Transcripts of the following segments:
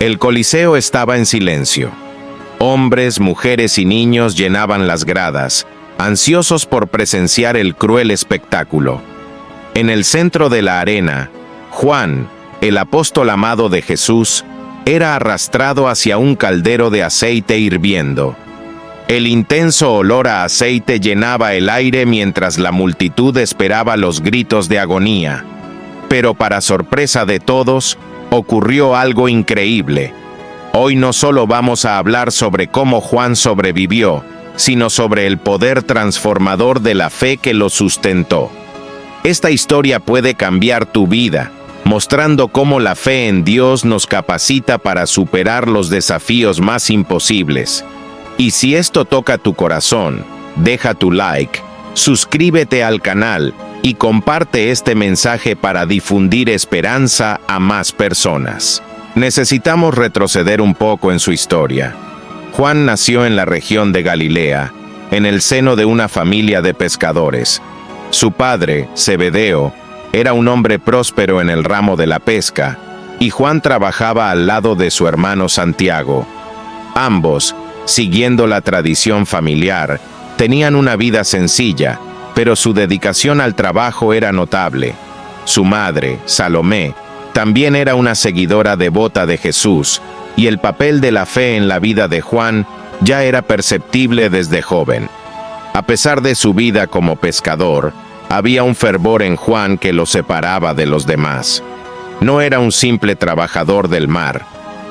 El Coliseo estaba en silencio. Hombres, mujeres y niños llenaban las gradas, ansiosos por presenciar el cruel espectáculo. En el centro de la arena, Juan, el apóstol amado de Jesús, era arrastrado hacia un caldero de aceite hirviendo. El intenso olor a aceite llenaba el aire mientras la multitud esperaba los gritos de agonía. Pero para sorpresa de todos, ocurrió algo increíble. Hoy no solo vamos a hablar sobre cómo Juan sobrevivió, sino sobre el poder transformador de la fe que lo sustentó. Esta historia puede cambiar tu vida, mostrando cómo la fe en Dios nos capacita para superar los desafíos más imposibles. Y si esto toca tu corazón, deja tu like, suscríbete al canal y comparte este mensaje para difundir esperanza a más personas. Necesitamos retroceder un poco en su historia. Juan nació en la región de Galilea, en el seno de una familia de pescadores. Su padre, Zebedeo, era un hombre próspero en el ramo de la pesca, y Juan trabajaba al lado de su hermano Santiago. Ambos, siguiendo la tradición familiar, tenían una vida sencilla, pero su dedicación al trabajo era notable. Su madre, Salomé, también era una seguidora devota de Jesús, y el papel de la fe en la vida de Juan ya era perceptible desde joven. A pesar de su vida como pescador, había un fervor en Juan que lo separaba de los demás. No era un simple trabajador del mar.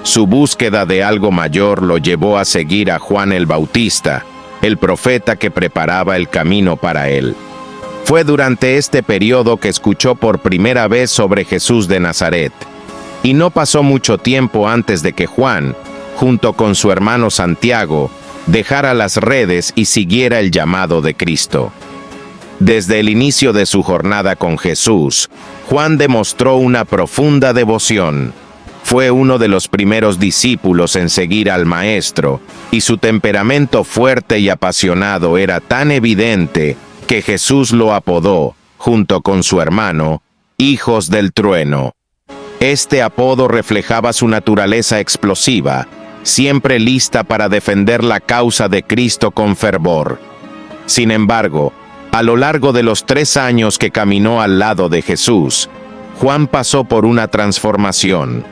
Su búsqueda de algo mayor lo llevó a seguir a Juan el Bautista, el profeta que preparaba el camino para él. Fue durante este periodo que escuchó por primera vez sobre Jesús de Nazaret. Y no pasó mucho tiempo antes de que Juan, junto con su hermano Santiago, dejara las redes y siguiera el llamado de Cristo. Desde el inicio de su jornada con Jesús, Juan demostró una profunda devoción. Fue uno de los primeros discípulos en seguir al Maestro, y su temperamento fuerte y apasionado era tan evidente que Jesús lo apodó, junto con su hermano, Hijos del Trueno. Este apodo reflejaba su naturaleza explosiva, siempre lista para defender la causa de Cristo con fervor. Sin embargo, a lo largo de los 3 años que caminó al lado de Jesús, Juan pasó por una transformación.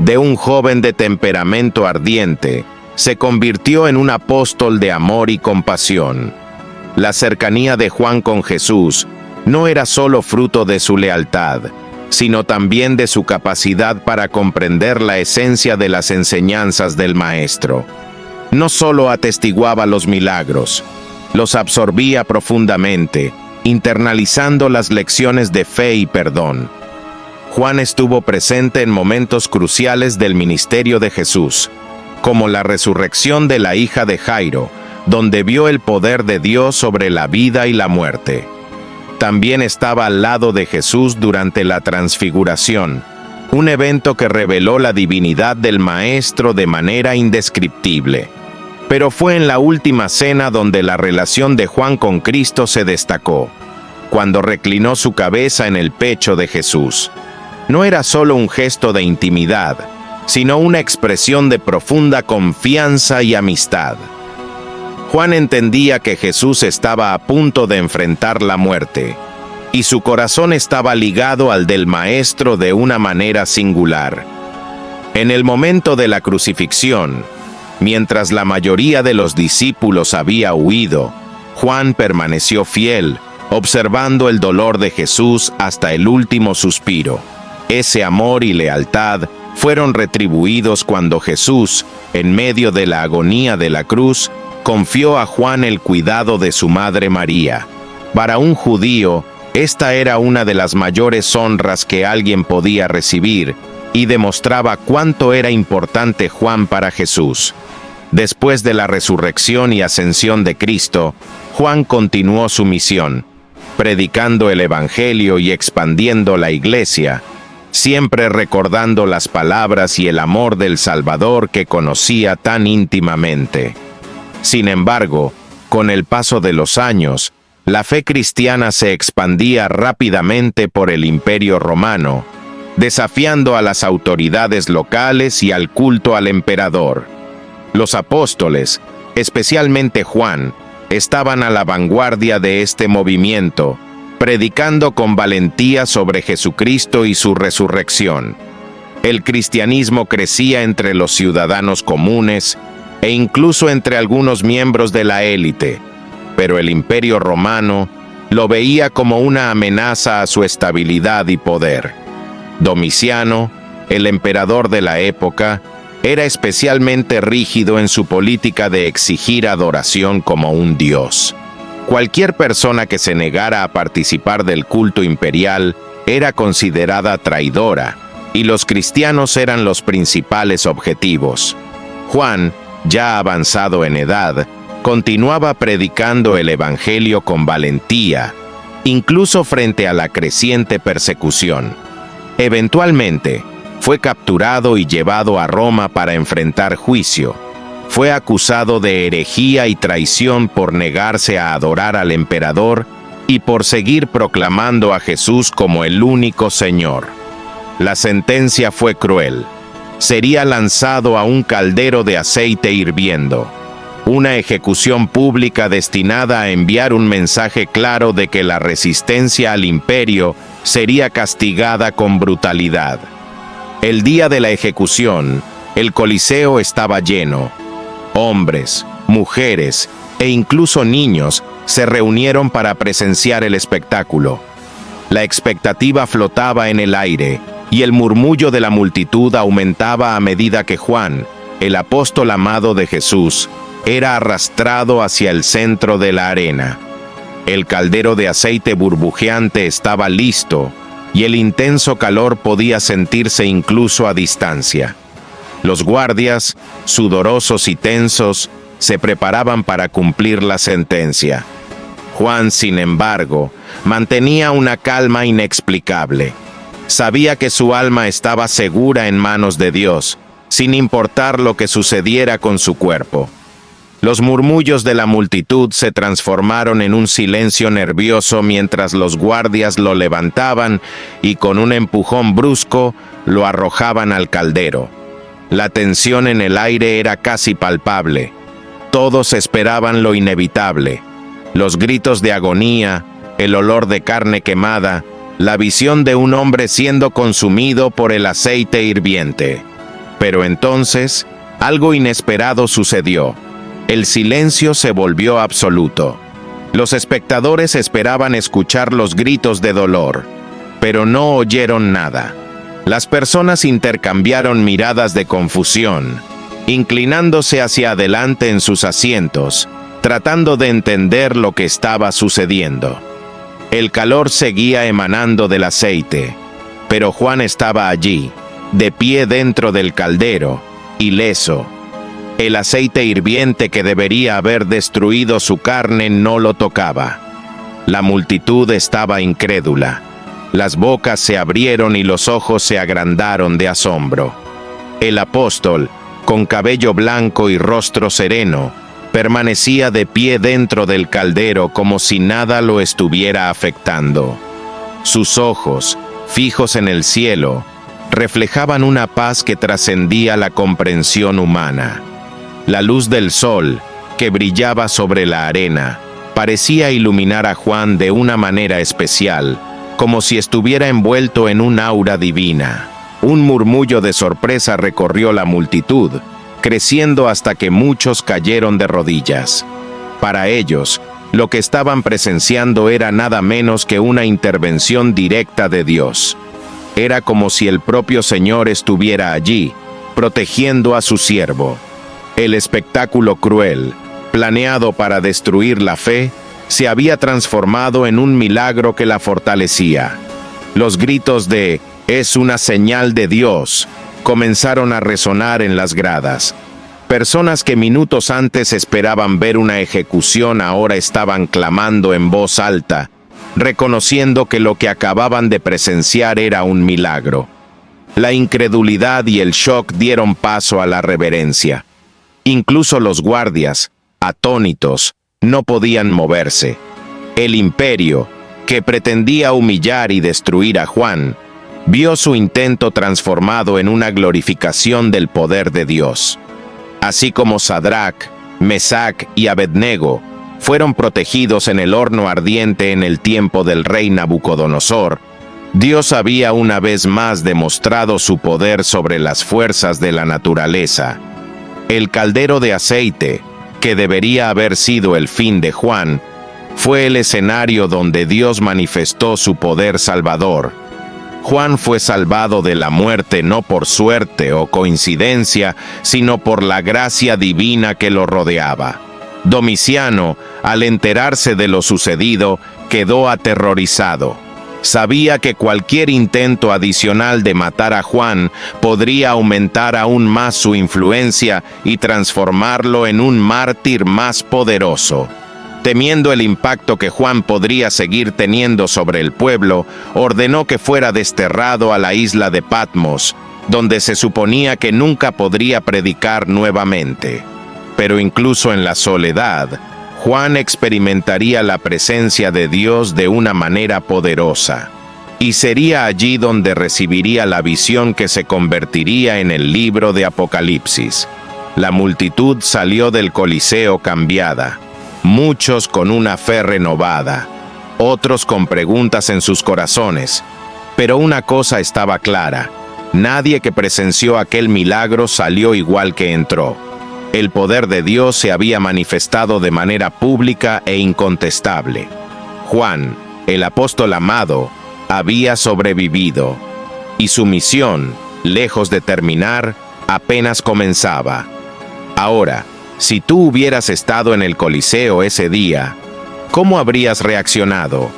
De un joven de temperamento ardiente, se convirtió en un apóstol de amor y compasión. La cercanía de Juan con Jesús no era solo fruto de su lealtad, sino también de su capacidad para comprender la esencia de las enseñanzas del Maestro. No solo atestiguaba los milagros, los absorbía profundamente, internalizando las lecciones de fe y perdón. Juan estuvo presente en momentos cruciales del ministerio de Jesús, como la resurrección de la hija de Jairo, donde vio el poder de Dios sobre la vida y la muerte. También estaba al lado de Jesús durante la Transfiguración, un evento que reveló la divinidad del Maestro de manera indescriptible. Pero fue en la última cena donde la relación de Juan con Cristo se destacó, cuando reclinó su cabeza en el pecho de Jesús. No era solo un gesto de intimidad, sino una expresión de profunda confianza y amistad. Juan entendía que Jesús estaba a punto de enfrentar la muerte, y su corazón estaba ligado al del Maestro de una manera singular. En el momento de la crucifixión, mientras la mayoría de los discípulos había huido, Juan permaneció fiel, observando el dolor de Jesús hasta el último suspiro. Ese amor y lealtad fueron retribuidos cuando Jesús, en medio de la agonía de la cruz, confió a Juan el cuidado de su madre María. Para un judío, esta era una de las mayores honras que alguien podía recibir, y demostraba cuánto era importante Juan para Jesús. Después de la resurrección y ascensión de Cristo, Juan continuó su misión, predicando el Evangelio y expandiendo la Iglesia, siempre recordando las palabras y el amor del Salvador que conocía tan íntimamente. Sin embargo, con el paso de los años, la fe cristiana se expandía rápidamente por el Imperio Romano, desafiando a las autoridades locales y al culto al emperador. Los apóstoles, especialmente Juan, estaban a la vanguardia de este movimiento, predicando con valentía sobre Jesucristo y su resurrección. El cristianismo crecía entre los ciudadanos comunes e incluso entre algunos miembros de la élite, pero el Imperio Romano lo veía como una amenaza a su estabilidad y poder. Domiciano, el emperador de la época, era especialmente rígido en su política de exigir adoración como un dios. Cualquier persona que se negara a participar del culto imperial era considerada traidora, y los cristianos eran los principales objetivos. Juan, ya avanzado en edad, continuaba predicando el evangelio con valentía, incluso frente a la creciente persecución. Eventualmente, fue capturado y llevado a Roma para enfrentar juicio. Fue acusado de herejía y traición por negarse a adorar al emperador y por seguir proclamando a Jesús como el único Señor. La sentencia fue cruel. Sería lanzado a un caldero de aceite hirviendo. Una ejecución pública destinada a enviar un mensaje claro de que la resistencia al imperio sería castigada con brutalidad. El día de la ejecución, el Coliseo estaba lleno. Hombres, mujeres e incluso niños se reunieron para presenciar el espectáculo. La expectativa flotaba en el aire y el murmullo de la multitud aumentaba a medida que Juan, el apóstol amado de Jesús, era arrastrado hacia el centro de la arena. El caldero de aceite burbujeante estaba listo y el intenso calor podía sentirse incluso a distancia. Los guardias, sudorosos y tensos, se preparaban para cumplir la sentencia. Juan, sin embargo, mantenía una calma inexplicable. Sabía que su alma estaba segura en manos de Dios, sin importar lo que sucediera con su cuerpo. Los murmullos de la multitud se transformaron en un silencio nervioso mientras los guardias lo levantaban y con un empujón brusco lo arrojaban al caldero. La tensión en el aire era casi palpable. Todos esperaban lo inevitable. Los gritos de agonía, el olor de carne quemada, la visión de un hombre siendo consumido por el aceite hirviente. Pero entonces, algo inesperado sucedió. El silencio se volvió absoluto. Los espectadores esperaban escuchar los gritos de dolor, pero no oyeron nada. Las personas intercambiaron miradas de confusión, inclinándose hacia adelante en sus asientos, tratando de entender lo que estaba sucediendo. El calor seguía emanando del aceite, pero Juan estaba allí, de pie dentro del caldero, ileso. El aceite hirviente que debería haber destruido su carne no lo tocaba. La multitud estaba incrédula. Las bocas se abrieron y los ojos se agrandaron de asombro. El apóstol, con cabello blanco y rostro sereno, permanecía de pie dentro del caldero como si nada lo estuviera afectando. Sus ojos, fijos en el cielo, reflejaban una paz que trascendía la comprensión humana. La luz del sol, que brillaba sobre la arena, parecía iluminar a Juan de una manera especial, como si estuviera envuelto en un aura divina. Un murmullo de sorpresa recorrió la multitud, creciendo hasta que muchos cayeron de rodillas. Para ellos, lo que estaban presenciando era nada menos que una intervención directa de Dios. Era como si el propio Señor estuviera allí, protegiendo a su siervo. El espectáculo cruel, planeado para destruir la fe, se había transformado en un milagro que la fortalecía. Los gritos de «Es una señal de Dios» comenzaron a resonar en las gradas. Personas que minutos antes esperaban ver una ejecución ahora estaban clamando en voz alta, reconociendo que lo que acababan de presenciar era un milagro. La incredulidad y el shock dieron paso a la reverencia. Incluso los guardias, atónitos, no podían moverse. El imperio, que pretendía humillar y destruir a Juan, vio su intento transformado en una glorificación del poder de Dios. Así como Sadrac, Mesac y Abednego fueron protegidos en el horno ardiente en el tiempo del rey Nabucodonosor, Dios había una vez más demostrado su poder sobre las fuerzas de la naturaleza. El caldero de aceite, que debería haber sido el fin de Juan, fue el escenario donde Dios manifestó su poder salvador. Juan fue salvado de la muerte no por suerte o coincidencia, sino por la gracia divina que lo rodeaba. Domiciano, al enterarse de lo sucedido, quedó aterrorizado. Sabía que cualquier intento adicional de matar a Juan podría aumentar aún más su influencia y transformarlo en un mártir más poderoso. Temiendo el impacto que Juan podría seguir teniendo sobre el pueblo, ordenó que fuera desterrado a la isla de Patmos, donde se suponía que nunca podría predicar nuevamente. Pero incluso en la soledad, Juan experimentaría la presencia de Dios de una manera poderosa, y sería allí donde recibiría la visión que se convertiría en el libro de Apocalipsis. La multitud salió del Coliseo cambiada, muchos con una fe renovada, otros con preguntas en sus corazones, pero una cosa estaba clara: nadie que presenció aquel milagro salió igual que entró. El poder de Dios se había manifestado de manera pública e incontestable. Juan, el apóstol amado, había sobrevivido, y su misión, lejos de terminar, apenas comenzaba. Ahora, si tú hubieras estado en el Coliseo ese día, ¿cómo habrías reaccionado?